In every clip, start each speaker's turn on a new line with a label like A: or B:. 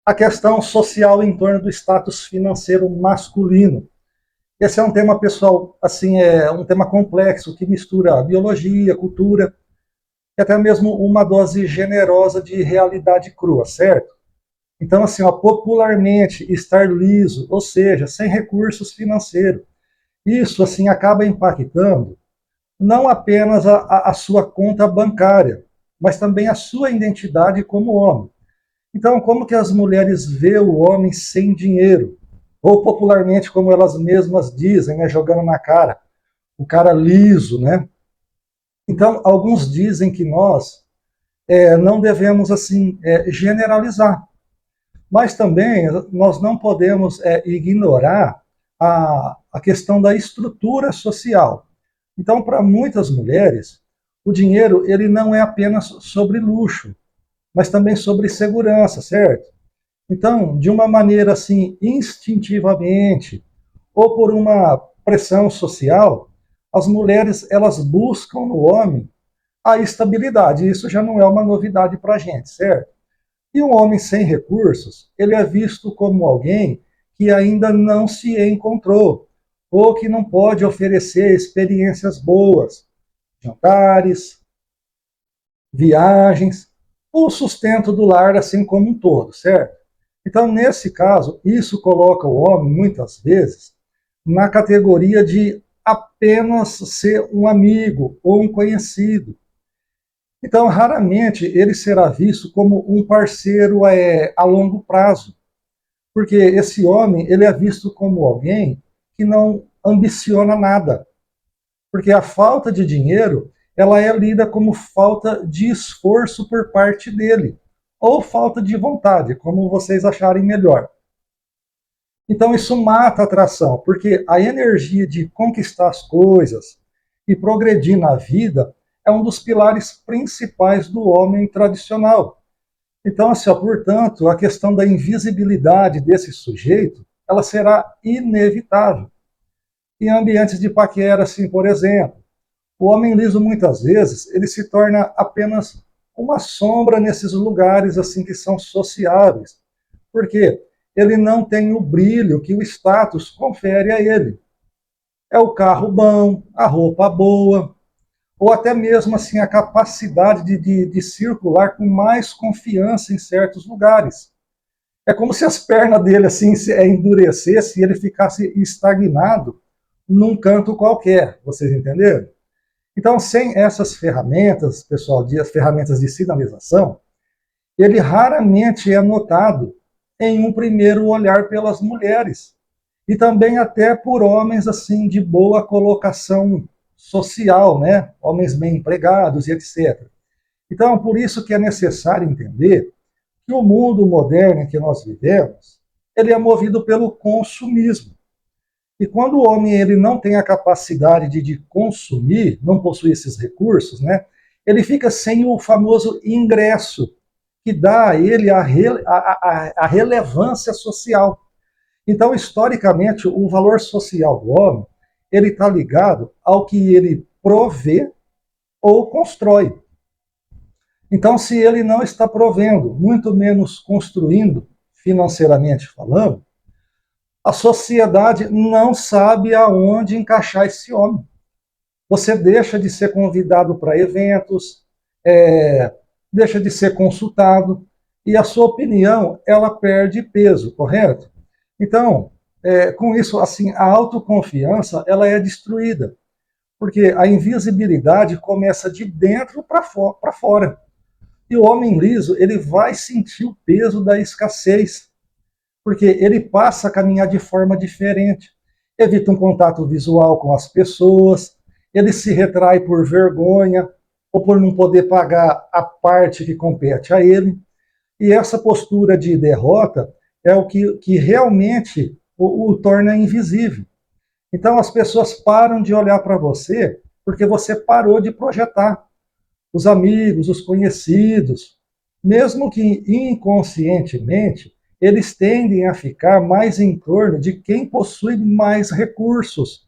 A: a questão social em torno do status financeiro masculino. Esse é um tema, pessoal, assim, é um tema complexo que mistura biologia, cultura e até mesmo uma dose generosa de realidade crua, certo? Então, assim, ó, popularmente, estar liso, ou seja, sem recursos financeiros, isso, assim, acaba impactando não apenas a sua conta bancária, mas também a sua identidade como homem. Então, como que as mulheres vê o homem sem dinheiro? Ou popularmente, como elas mesmas dizem, né, jogando na cara, o cara liso, né? Então, alguns dizem que nós não devemos, assim, generalizar. Mas também nós não podemos ignorar a questão da estrutura social. Então, para muitas mulheres, o dinheiro ele não é apenas sobre luxo, mas também sobre segurança, certo? Então, de uma maneira assim, instintivamente, ou por uma pressão social, as mulheres elas buscam no homem a estabilidade. Isso já não é uma novidade para a gente, certo? E um homem sem recursos, ele é visto como alguém que ainda não se encontrou, ou que não pode oferecer experiências boas, jantares, viagens, o sustento do lar assim como um todo, certo? Então, nesse caso, isso coloca o homem, muitas vezes, na categoria de apenas ser um amigo ou um conhecido. Então, raramente ele será visto como um parceiro a longo prazo, porque esse homem ele é visto como alguém que não ambiciona nada, porque a falta de dinheiro ela é lida como falta de esforço por parte dele, ou falta de vontade, como vocês acharem melhor. Então isso mata a atração, porque a energia de conquistar as coisas e progredir na vida é um dos pilares principais do homem tradicional. Então, assim, ó, portanto, a questão da invisibilidade desse sujeito, ela será inevitável. Em ambientes de paquera, assim, por exemplo, o homem liso muitas vezes ele se torna apenas uma sombra nesses lugares assim que são sociáveis, porque ele não tem o brilho que o status confere a ele. É o carro bom, a roupa boa, ou até mesmo assim a capacidade de circular com mais confiança em certos lugares. É como se as pernas dele assim endurecessem e ele ficasse estagnado num canto qualquer. Vocês entenderam? Então, sem essas ferramentas, pessoal, as ferramentas de sinalização, ele raramente é notado em um primeiro olhar pelas mulheres e também até por homens assim de boa colocação social, né? Homens bem empregados e etc. Então, por isso que é necessário entender que o mundo moderno em que nós vivemos, ele é movido pelo consumismo. E quando o homem ele não tem a capacidade de consumir, não possui esses recursos, né, ele fica sem o famoso ingresso, que dá a ele a relevância social. Então, historicamente, o valor social do homem ele está ligado ao que ele provê ou constrói. Então, se ele não está provendo, muito menos construindo, financeiramente falando, a sociedade não sabe aonde encaixar esse homem. Você deixa de ser convidado para eventos, deixa de ser consultado, e a sua opinião ela perde peso, correto? Então, com isso, assim, a autoconfiança ela é destruída, porque a invisibilidade começa de dentro para fora. E o homem liso ele vai sentir o peso da escassez, porque ele passa a caminhar de forma diferente, evita um contato visual com as pessoas, ele se retrai por vergonha ou por não poder pagar a parte que compete a ele. E essa postura de derrota é o que realmente o torna invisível. Então as pessoas param de olhar para você porque você parou de projetar. Os amigos, os conhecidos, mesmo que inconscientemente, eles tendem a ficar mais em torno de quem possui mais recursos.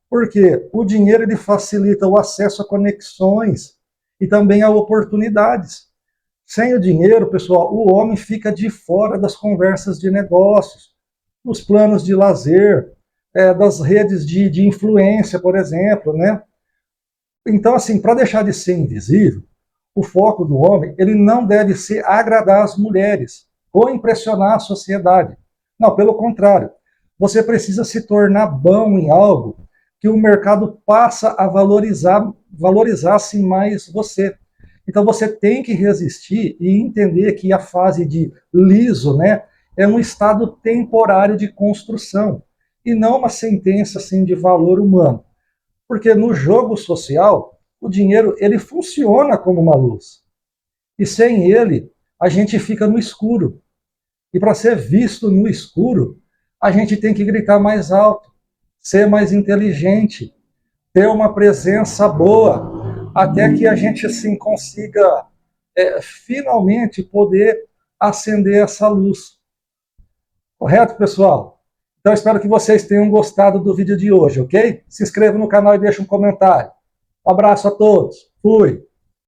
A: Porque o dinheiro ele facilita o acesso a conexões e também a oportunidades. Sem o dinheiro, pessoal, o homem fica de fora das conversas de negócios, dos planos de lazer, das redes de influência, por exemplo, né? Então, assim, para deixar de ser invisível, o foco do homem, ele não deve ser agradar as mulheres ou impressionar a sociedade. Não, pelo contrário. Você precisa se tornar bom em algo que o mercado passa a valorizar assim mais você. Então você tem que resistir e entender que a fase de liso, né, é um estado temporário de construção e não uma sentença assim de valor humano. Porque no jogo social, o dinheiro ele funciona como uma luz. E sem ele, a gente fica no escuro. E para ser visto no escuro, a gente tem que gritar mais alto, ser mais inteligente, ter uma presença boa, até que a gente assim consiga finalmente poder acender essa luz. Correto, pessoal? Então espero que vocês tenham gostado do vídeo de hoje, ok? Se inscreva no canal e deixe um comentário. Um abraço a todos. Fui!